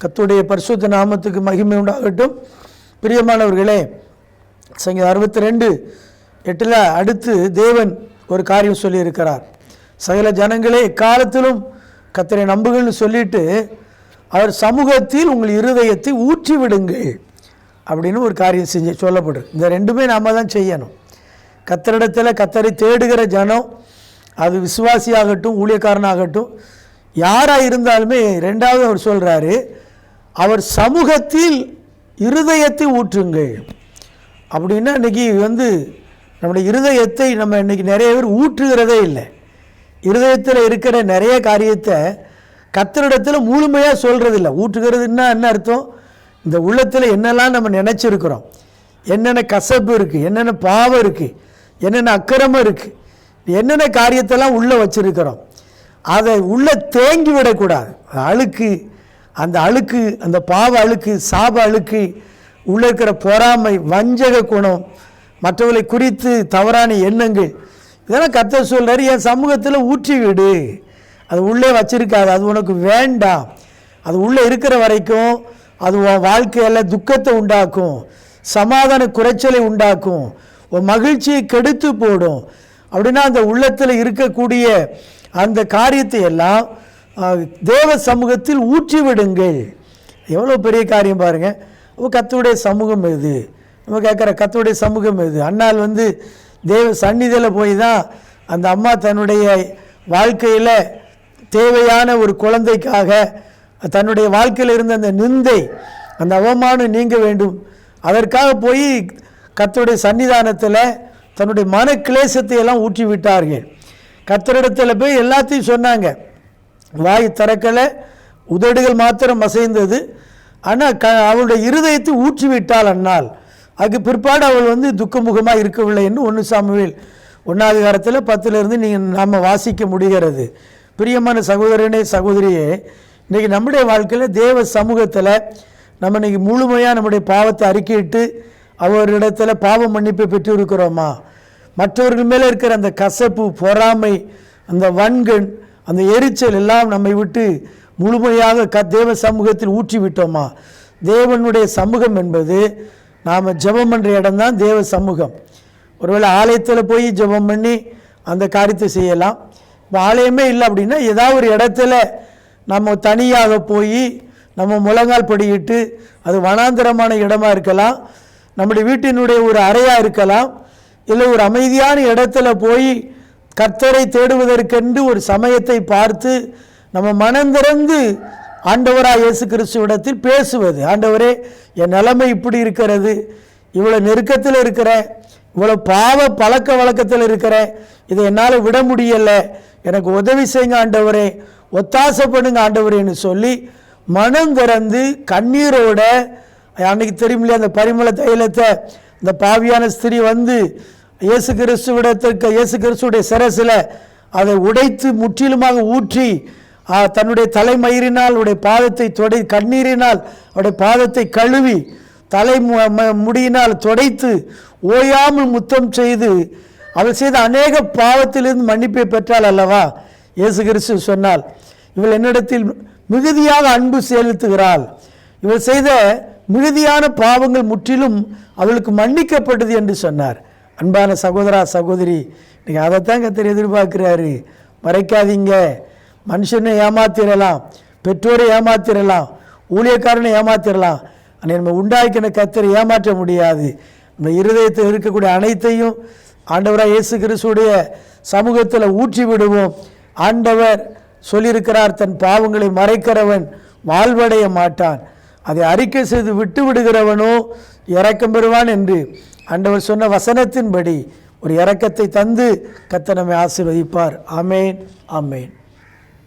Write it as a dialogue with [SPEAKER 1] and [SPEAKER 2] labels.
[SPEAKER 1] கர்த்தருடைய பரிசுத்த நாமத்துக்கு மகிமை உண்டாகட்டும். பிரியமானவர்களே, சங்கீதம் 62:8 அடுத்து தேவன் ஒரு காரியம் சொல்லியிருக்கிறார். சகல ஜனங்களே எக்காலத்திலும் கர்த்தரை நம்புகள்னு சொல்லிட்டு அவர் சமூகத்தில் உங்கள் இருதயத்தை ஊற்றி விடுங்கள் அப்படின்னு ஒரு காரியம் சொல்லப்படுது. இந்த ரெண்டுமே நாம் தான் செய்யணும். கர்த்தரிடத்தில் கர்த்தரை தேடுகிற ஜனம், அது விசுவாசியாகட்டும் ஊழியக்காரனாகட்டும் யாராக இருந்தாலுமே, ரெண்டாவது அவர் சொல்கிறாரு, அவர் சமூகத்தில் இருதயத்தை ஊற்றுங்கள் அப்படின்னா, இன்றைக்கி நம்முடைய இருதயத்தை நம்ம இன்றைக்கி நிறைய பேர் ஊற்றுகிறதே இல்லை. இருதயத்தில் இருக்கிற நிறைய காரியத்தை கர்த்தரிடத்தில் முழுமையாக சொல்கிறதில்ல. ஊற்றுகிறதுன்னா என்ன அர்த்தம்? இந்த உள்ளத்தில் என்னெல்லாம் நம்ம நினச்சிருக்கிறோம், என்னென்ன கசப்பு இருக்குது, என்னென்ன பாவம் இருக்குது, என்னென்ன அக்கிரமம் இருக்குது, என்னென்ன காரியத்தெல்லாம் உள்ளே வச்சுருக்கிறோம், அதை உள்ளே தேங்கி விடக்கூடாது. அழுக்கு, அந்த அழுக்கு, அந்த பாவ அழுக்கு, சாப அழுக்கு, உள்ளே இருக்கிற பொறாமை, வஞ்சக குணம், மற்றவர்களை குறித்து தவறான எண்ணங்கள், இதெல்லாம் கர்த்தர் சொல்கிறார், என் சமூகத்தில் ஊற்றி விடு. அது உள்ளே வச்சிருக்காது, அது உனக்கு வேண்டாம். அது உள்ளே இருக்கிற வரைக்கும் அது உன் வாழ்க்கையில் துக்கத்தை உண்டாக்கும், சமாதான குறைச்சலை உண்டாக்கும், உன் மகிழ்ச்சியை கெடுத்து போடும். அப்படின்னா அந்த உள்ளத்தில் இருக்கக்கூடிய அந்த காரியத்தை எல்லாம் தேவ சமூகத்தில் ஊற்றி விடுங்கள். எவ்வளோ பெரிய காரியம் பாருங்கள். கர்த்தருடைய சமூகம் எது? நம்ம கேட்குற கர்த்தருடைய சமூகம் எது? அண்ணால் தேவ சந்நிதியில் போய் தான் அந்த அம்மா தன்னுடைய வாழ்க்கையில் தேவையான ஒரு குழந்தைக்காக, தன்னுடைய வாழ்க்கையில் இருந்த அந்த நிந்தை, அந்த அவமானம் நீங்க வேண்டும், அதற்காக போய் கர்த்தருடைய சன்னிதானத்தில் தன்னுடைய மன கிளேசத்தை எல்லாம் ஊற்றி விட்டார்கள். கர்த்தரிடத்தில் போய் எல்லாத்தையும் சொன்னாங்க. வாய் திறக்கலை, உதடுகள் மாத்திரம் அசைந்தது. ஆனால் அவளுடைய இருதயத்தை ஊற்றி விட்டாள் அண்ணால். அதுக்கு பிற்பாடு அவள் துக்கமுகமாக இருக்கவில்லை என்று 1 சாமுவேல் 1:10 நாம் வாசிக்க முடிகிறது. பிரியமான சகோதரனே, சகோதரியே, இன்றைக்கி நம்முடைய வாழ்க்கையில் தேவ சமூகத்தில் நம்ம இன்றைக்கி முழுமையாக நம்முடைய பாவத்தை அறிக்கையிட்டு அவரிடத்தில் பாவ மன்னிப்பை பெற்று இருக்கிறோமா? மற்றவர்கள் மேலே இருக்கிற அந்த கசப்பு, பொறாமை, அந்த வன்கண், அந்த எரிச்சல் எல்லாம் நம்மை விட்டு முழுமையாக தேவ சமூகத்தில் ஊற்றி விட்டோமா? தேவனுடைய சமூகம் என்பது நாம் ஜெபம் பண்ணுற இடம்தான் தேவ சமூகம். ஒருவேளை ஆலயத்தில் போய் ஜெபம் பண்ணி அந்த காரியத்தை செய்யலாம். இப்போ ஆலயமே இல்லை அப்படின்னா ஏதாவது ஒரு இடத்துல நம்ம தனியாக போய் நம்ம முழங்கால் படிக்கிட்டு, அது வனாந்தரமான இடமா இருக்கலாம், நம்முடைய வீட்டினுடைய ஒரு அறையாக இருக்கலாம், இல்லை ஒரு அமைதியான இடத்துல போய் கர்த்தரை தேடுவதற்கென்று ஒரு சமயத்தை பார்த்து நம்ம மனந்திறந்து ஆண்டவராக இயேசு கிறிஸ்துவிடத்தில் பேசுவது. ஆண்டவரே, என் நிலைமை இப்படி இருக்கிறது, இவ்வளோ நெருக்கத்தில் இருக்கிறேன், இவ்வளோ பாவ பழக்க வழக்கத்தில் இருக்கிறேன், இதை என்னால் விட முடியலை, எனக்கு உதவி செய்யுங்க ஆண்டவரே, ஒத்தாசப்படுங்க ஆண்டவரேன்னு சொல்லி மனம் திறந்து கண்ணீரோட, அன்னைக்கு தெரியும் இல்லையா, அந்த பரிமள தைலத்தை இந்த பாவியான ஸ்திரீ இயேசு கிறிஸ்துவிடத்திற்கு, இயேசு கிறிஸ்துடைய சிரசில் அதை உடைத்து முற்றிலுமாக ஊற்றி தன்னுடைய தலைமயிரினால் அவருடைய பாதத்தை கண்ணீரினால் அவருடைய பாதத்தை கழுவி தலை முடியினால் துடைத்து ஓயாமல் முத்தம் செய்து அவள் செய்த அநேக பாவத்திலிருந்து மன்னிப்பை பெற்றாள் அல்லவா? இயேசு கிறிஸ்து சொன்னால், இவள் என்னிடத்தில் மிகுதியாக அன்பு செலுத்துகிறாள், இவள் செய்த மிகுதியான பாவங்கள் முற்றிலும் அவளுக்கு மன்னிக்கப்பட்டது என்று சொன்னார். அன்பான சகோதரா, சகோதரி, நீங்கள் அதைத்தான் கர்த்தர் எதிர்பார்க்கிறாரு. மறைக்காதீங்க. மனுஷனை ஏமாத்திரலாம், பெற்றோரை ஏமாத்திரலாம், ஊழியக்காரனை ஏமாத்திரலாம், ஆனால் நம்ம உண்டாக்கின கர்த்தரை ஏமாற்ற முடியாது. நம்ம இருதயத்தில் இருக்கக்கூடிய அனைத்தையும் ஆண்டவராக இயேசு கிறிஸ்துடைய சமூகத்தில் ஊற்றி விடுவோம். ஆண்டவர் சொல்லியிருக்கிறார், தன் பாவங்களை மறைக்கிறவன் வாழ்வடைய மாட்டான், அதை அறிக்கை செய்து விட்டு விடுகிறவனோ இரக்கம் பெறுவான் என்று ஆண்டவர் சொன்ன வசனத்தின்படி ஒரு இரக்கத்தை தந்து கர்த்தர் நம்மை ஆசீர்வதிப்பார். ஆமேன், ஆமேன்.